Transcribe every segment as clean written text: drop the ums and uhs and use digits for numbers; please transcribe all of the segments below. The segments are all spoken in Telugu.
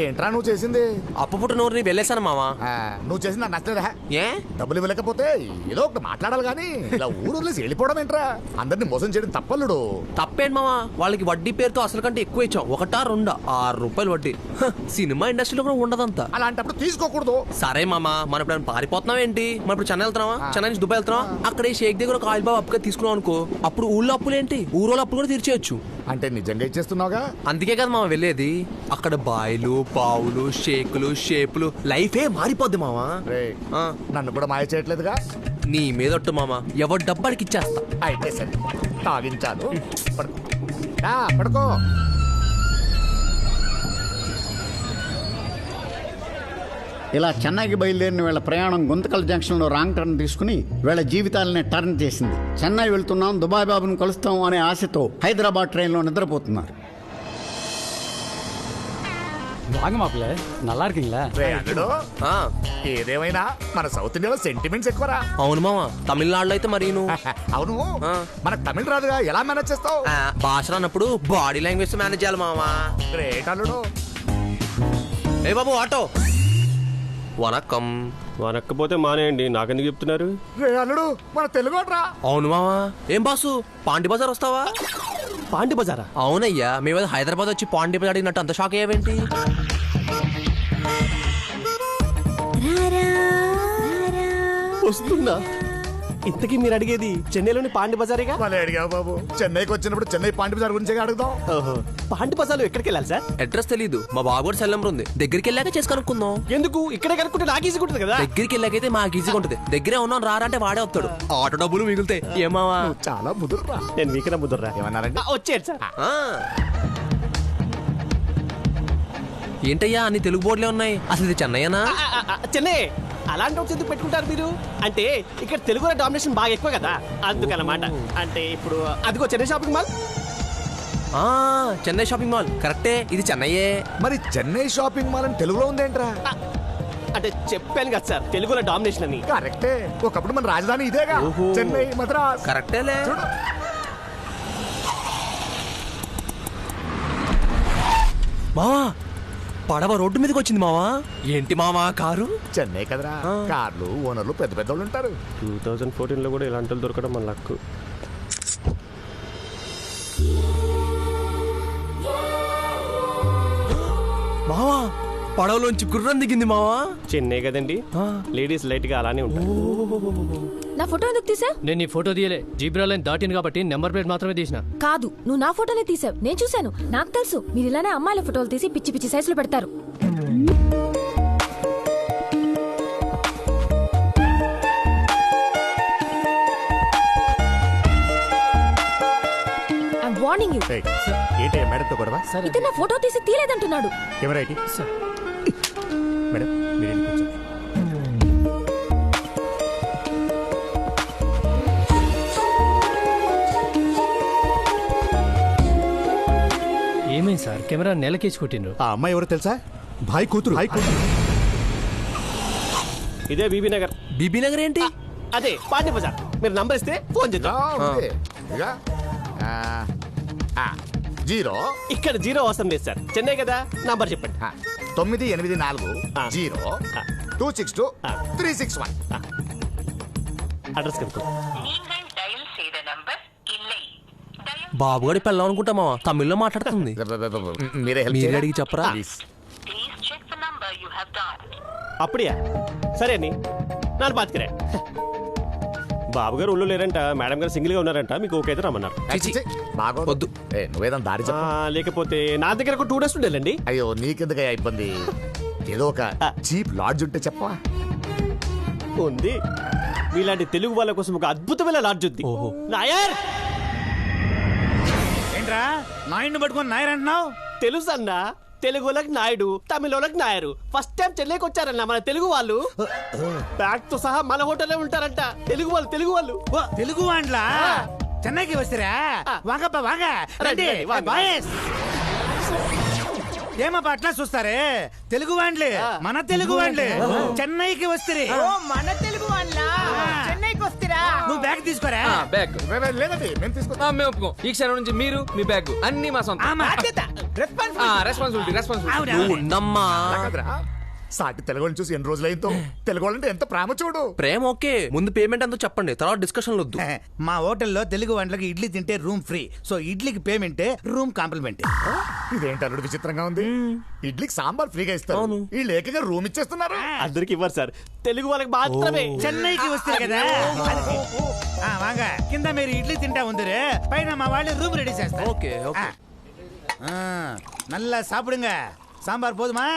ఏంట్రా నువ్వు చేసింది? అప్పు పుట్టినూరిని వెళ్ళేశాను మావా. నువ్వు చేసింది నాకు నచ్చలేదా? ఏ డబ్బులు ఇవ్వలేకపోతే ఏదో ఒకటి మాట్లాడాలి కానీ ఇలా ఊరు వదిలేసి వెళ్ళిపోవడం ఏంట్రా? అందరిని మోసం చేయడం తప్పల్లుడు. తప్పేంటి మావా, వాళ్ళకి వడ్డీ పేరుతో అసలు కంటే ఎక్కువ ఇచ్చాం. 1 2 6 రూపాయలు వడ్డీ. సినిమా ఇండస్ట్రీలో కూడా ఉండదంతా. అలాంటప్పుడు తీసుకోకూడదు. సరే మామా, మనం ఇప్పుడు పారిపోతున్నాం ఏంటి? మనం ఇప్పుడు చెన్నై వెళ్తున్నావా? చెన్నై నుంచి దుబాయ్ వెళ్తున్నావా? అక్కడ ఈ షేక్ దగ్గర ఒక ఆయిల్ బాబు అప్పుగా తీసుకున్నాం అనుకో, అప్పుడు ఊళ్ళో అప్పులు ఏంటి, ఊరోళ్ళ అప్పులు కూడా తీర్చేయచ్చు. అంటే నిజంగా ఇచ్చేస్తున్నావుగా? అందుకే కదా మామ వెళ్ళేది. అక్కడ బాయిలు పావులు షేకులు షేపులు లైఫే మారిపోద్ది మామా. నన్ను కూడా మాయ చేయట్లేదుగా? నీ మీదొట్టు మామ, ఎవరి డబ్బాడికి ఇచ్చేస్తా. అయితే సరే, తాగించాను. పడుకో. ఇలా చెన్నైకి బయలుదేరిన వీళ్ళ ప్రయాణం గుంతకల్ జంక్షన్లో రాంగ్ టర్న్ తీసుకుని వీళ్ళ జీవితాలనే టర్న్ చేసింది. చెన్నై వెళ్తున్నాం, దుబాయ్ బాబుని కలుస్తాం అనే ఆశతో హైదరాబాద్ ట్రైన్లో నిద్రపోతున్నారు. నల్లా இருக்கீங்களா? ఏదేమైనా మన సౌత్ ఇండియాలో సెంటిమెంట్స్ ఎక్కువరా. అవును మామ, తమిళనాడులో అయితే మరి అవును, మనకు తమిళ రాదుగా, ఎలా మేనేజ్ చేస్తావు? భాష రానప్పుడు బాడీ లాంగ్వేజ్ మేనేజ్ చేయాలి మామ. గ్రేట్ అల్లుడు. ఏ బాబు ఆటో. వనక్కం. వనక్కపోతే మానేయండి, నాకెందుకు చెప్తున్నారు? అల్లుడు మన తెలుగు రా. అవును మామా. ఏం బాసు, పాండి బజార్ వస్తావా? పాండి బజారా? అవునయ్యా, మేము హైదరాబాద్ వచ్చి పాండి బజార్ అడిగినట్టు అంత షాక్ అయ్యావేంటి? వస్తుందా? ఇంతకీ మీరు అడిగేది చెన్నైలోని పాండి బజారేగా? మళ్ళీ అడిగావు బాబు. చెన్నైకి వచ్చినప్పుడు చెన్నై పాండి బజార్ గురించి అడుగుదాం. పాండి బజార్లో ఎక్కడికి వెళ్ళాలి సార్? అడ్రస్ తెలీదు, మా బాబు సెల్ నెంబర్ ఉంది. దగ్గరికి వెళ్ళాక చేసి కనుక్కుందాం. ఎందుకు? ఇక్కడే కనుక్కుంటే నాకు ఈజీగా ఉంటుంది కదా. దగ్గరికి వెళ్ళాకైతే మాకు ఈజీగా ఉంటుంది. దగ్గరే ఉన్నాం రారా అంటే వాడే వస్తాడు. ఆటో డబ్బులు మిగులుతాయి. ఏమావా చాలా ముదురురా. నేను మీకన్నా ముదుర్రా. ఏమన్నారంటే వచ్చేది సార్. ఏంటయ్యా అన్ని తెలుగు బోర్డులే ఉన్నాయి, అసలు ఇది చెన్నైనా? చెన్నై. అలాంటి ఒకటి ఎందుకు పెట్టుకుంటారు మీరు? అంటే ఇక్కడ తెలుగు డామినేషన్ బాగా ఎక్కువ కదా, అందుకనమాట. అంటే ఇప్పుడు అదిగో Chennai shopping mall. Chennai shopping mall కరెక్టే, ఇది చెన్నైయే. మరి చెన్నై షాపింగ్ మాల్ అని తెలుగులో ఉందేంట్రా? అంటే చెప్పాను కదా సార్, తెలుగులో డామినేషన్ అని. కరెక్టే, ఒకప్పుడు మన రాజధాని ఇదేగా. చెన్నై మద్రాస్. కరెక్టేలే. మావా, పడవ రోడ్డు మీదకి వచ్చింది మావా. ఏంటి మావా కారు? చెన్నై కదరా, కార్లు ఓనర్లు పెద్ద పెద్ద వాళ్ళు ఉంటారు. 2014 లో కూడా ఇలాంటి దొరకడం మన లక్కు. మావా, పడవలోంచి గుర్రం దిగింది మావా. చెన్నై కదండి, లేడీస్ లైట్ గా అలానే ఉంటారు. నా ఫోటో ఎందుకు తీసా? నేను నీ ఫోటో తీయలే, జీబ్రా లైన్ దాటింది కాబట్టి నెంబర్ ప్లేట్ మాత్రమే తీసిన. కాదు, నువ్వు నా ఫోటోనే తీసావు. నేను చూశాను, నాకు తెలుసు. మీరు ఇలానే అమ్మాయిల ఫోటోలు తీసి పిచ్చి పిచ్చి సైజులు పెడతారు. I'm warning you. ఏంటి మేడంతో గొడవ? ఇతను నా ఫోటో తీసి తీలేదంటున్నాడు. కెమెరా మేడం, మీరు కూర్చోండి. ఏమైంది సార్? కెమెరా నెలకేసి కొట్టిండ్రు. ఆ అమ్మాయి ఎవరో తెలుసా? భాయ్ కూతురు. ఇదే బీబీ నగర్. బీబీ నగర్ ఏంటి? అదే పాండి బజార్. మీరు నంబర్ ఇస్తే ఫోన్ చేద్దాం. 0 ఇక్కడ 0 అవసరం లేదు సార్, చెన్నై కదా. నంబర్ చెప్పండి. 984-0-262-361. అడ్రస్ కనుక్కో. బాబుగాడి పెళ్ళం అనుకుంటా మావా, తమిళ్లో మాట్లాడుతుంది. మీరే అడిగి చెప్పరా? అప్పుడియా? సరే అని నాన్న బాత్కరే. బాబు గారు ఊళ్ళో లేరంట, మేడం గారు సింగిల్ గా ఉన్నారంట. మీకు ఓకే అయితే రమ్మన్నారు. వద్దు, నువ్వేదన్నా దారి చెప్పు. లేకపోతే నా దగ్గర ఒక 2 డేస్ ఉండేలండి. అయ్యో నీకెందుకయ్యా ఇబ్బంది? ఏదో ఒక చీప్ లాడ్జ్ ఉంటే చెప్పవా? ఉంది, మీలాంటి తెలుగు వాళ్ళ కోసం ఒక అద్భుతమైన లాడ్జ్ ఉంది. నాయర్. ఏంట్రా నాయుడిని పట్టుకొని నాయర్ అంటున్నావు? తెలుసు అన్నా, తెలుగు వాళ్ళకి నాయుడు, తమిళ వాళ్ళకి నాయరు. ఫస్ట్ టైం చెన్నైకి వచ్చారన్న మన తెలుగు వాళ్ళు. బ్యాగ్ తో సహా మన హోటల్లో ఉంటారంట తెలుగు వాళ్ళు. తెలుగు వాళ్ళ చెన్నైకి వస్తారా? వాగప్ప వాగ రండి. ఏమప్ప అట్లా చూస్తారే? తెలుగు వాళ్ళే, మన తెలుగు వాళ్ళే చెన్నైకి వస్తే. మన తెలుగు వాళ్ళ చెన్నైకి వస్తారా? నువ్వు బ్యాగ్ తీసుకోరా. లేదండి మేము తీసుకుంటాం. మేము ఒప్పుకోం. ఈ క్షణం నుంచి మీరు మీ బ్యాగ్ అన్ని మా సొంత. నువ్వు ఉండమ్మా. అలా కాదురా, సాటి తెలుగు వాళ్ళని చూసి ఎన్ని రోజులైందో తెలుగు వాళ్ళంటే ఎంత ప్రేమ చూడు. ప్రేమ ఓకే, ముందు పేమెంట్ ఎంతో చెప్పండి, తర్వాత డిస్కషన్ వద్దు. మా హోటల్లో తెలుగు వంటలకి ఇడ్లీ తింటే రూమ్ ఫ్రీ, సో ఇడ్లీకి పేమెంటే రూమ్ కాంప్లిమెంట్. ఇదేంటి అల్లుడు విచిత్రంగా ఉంది. ఇడ్లీకి సాంబార్ ఫ్రీగా ఇస్తారు, అవును. వీళ్ళు ఏకంగా రూమ్ ఇచ్చేస్తున్నారు. అందరికి ఇవ్వరు సార్, తెలుగు వాళ్ళకి మాత్రమే. చెన్నైకి వస్తే కదా వాంగ కింద మీరు ఇడ్లీ తింటా ఉందిరే, పైన మా వాళ్ళు రూమ్ రెడీ చేస్తారు. Okay okay. నల్లా సాப்பிடுங்க. సాంబార్ పోదుమా?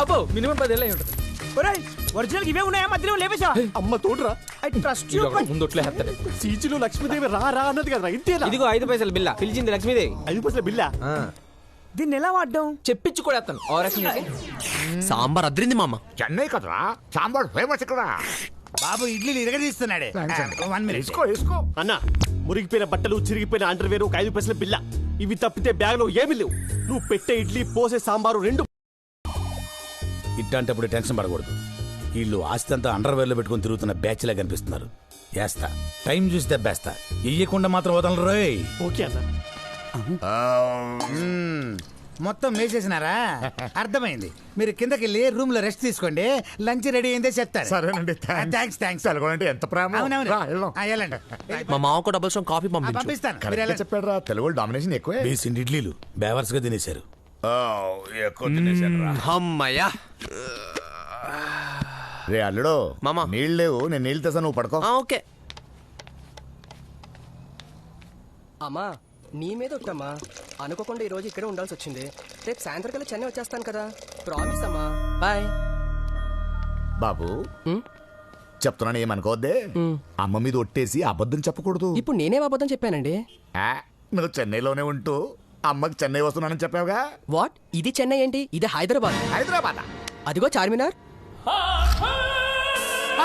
అబ్బో మినిమం 10 ఏళ్ళై ఉంటుంది. ఒరిజినల్ ఇవే ఉన్నాయా? మధ్యలో లేవేశా? అమ్మ తోడురా. I trust you. ముందొట్లే హెత్తడే. సీజీలో లక్ష్మీదేవి రా రా అన్నది కదా, ఇంతేనా? ఇదిగో 5 పైసలు బిల్ల, పిలిచింది లక్ష్మీదేవి. 5 పైసల బిల్లా? దీన్ని ఎలా వాడ్డాం? చెప్పించి కూడా ఎత్తాను. సాంబార్ అద్రింది మామ. చెన్నై కదరా, సాంబార్ ఫేమస్ ఇక్కడ. బాబు ఇడ్లీలు ఇరగదీస్తున్నాడే. 1 మినిట్. వేసుకో వేసుకో. అన్న, మురిగిపోయిన బట్టలు, చిరిగిపోయిన అండర్వేర్, ఒక 5 పైసల బిల్ల, ఇవి తప్పితే బ్యాగ్ లో ఏమీ లేవు. నువ్వు పెట్టే ఇడ్లీ, పోసే సాంబారు రెండు. ఇట్లాంటప్పుడు టెన్షన్ పడకూడదు. వీళ్ళు ఆస్తి అంతా అండర్వేర్లో పెట్టుకుని తిరుగుతున్న బ్యాచ్ లా కనిపిస్తున్నారు. వేస్తా, టైం చూసి దెబ్బేస్తా, ఇయ్యకుండా మాత్రం వదలరు రోయ్. ఓకే అన్న. మొత్తం వేసేసినారా? అర్థమైంది. మీరు కిందకి వెళ్ళి రూమ్ లో రెస్ట్ తీసుకోండి, లంచ్ రెడీ అయిందే చెప్తారు. సరేనండి, థ్యాంక్స్. తెలుగు అంటే ఎంత ప్రేమ. అవునవును. రా, వెళ్దాం. వెళ్ళండి. మా మామకు డబుల్ స్ట్రాంగ్ కాఫీ పంపించు. పంపిస్తాను. మీరు కరెక్ట్గా వెళ్ళండి. చెప్పాడు రా, తెలుగు వాళ్ళు డామినేషన్ ఎక్కువే. వేసిండి ఇడ్లీలు బేవర్స్ గా తినేశారు. అమ్మయ్యా. రే అల్లుడు, మామ. నీళ్ళు లేవు, నేను నీళ్ళు తెసా, నువ్వు పడుకో. ఓకే. అమ్మా నీ మీద ఒట్టమ్మా, అనుకోకుండా ఈ రోజు ఇక్కడే ఉండాల్సి వచ్చింది. రేపు సాయంత్రం కల్లా చెన్నై వచ్చేస్తాను కదా, ప్రామిస్ అమ్మా. బాయ్. బాబు చెప్తున్నాను, ఏమనుకోవద్దే. అమ్మ మీద ఒట్టేసి అబద్ధం చెప్పకూడదు. ఇప్పుడు నేనే అబద్ధం చెప్పానండి. ఆ, నువ్వు చెన్నైలోనే ఉంటూ అమ్మకి చెన్నై వస్తున్నానని చెప్పావుగా. వాట్? ఇది చెన్నై ఏంటి? ఇది హైదరాబాద్. హైదరాబాద్ అదిగో చార్మినార్.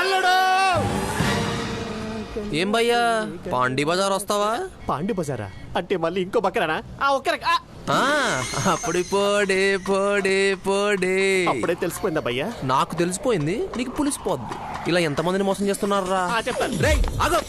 అల్లుడు ఏం భయ్యా, పాండీ బజార్ వస్తావా? పాండి బజారా అంటే మళ్ళీ ఇంకో పక్కన? ఆ, అప్పుడు పోడే పోడే పోడే. అప్పుడే తెలిసిపోయిందా భయ్యా? నాకు తెలిసిపోయింది, నీకు పులిసిపోద్ది. ఇలా ఎంతమందిని మోసం చేస్తున్నారా? చెప్తాను. రేయ్ ఆగు.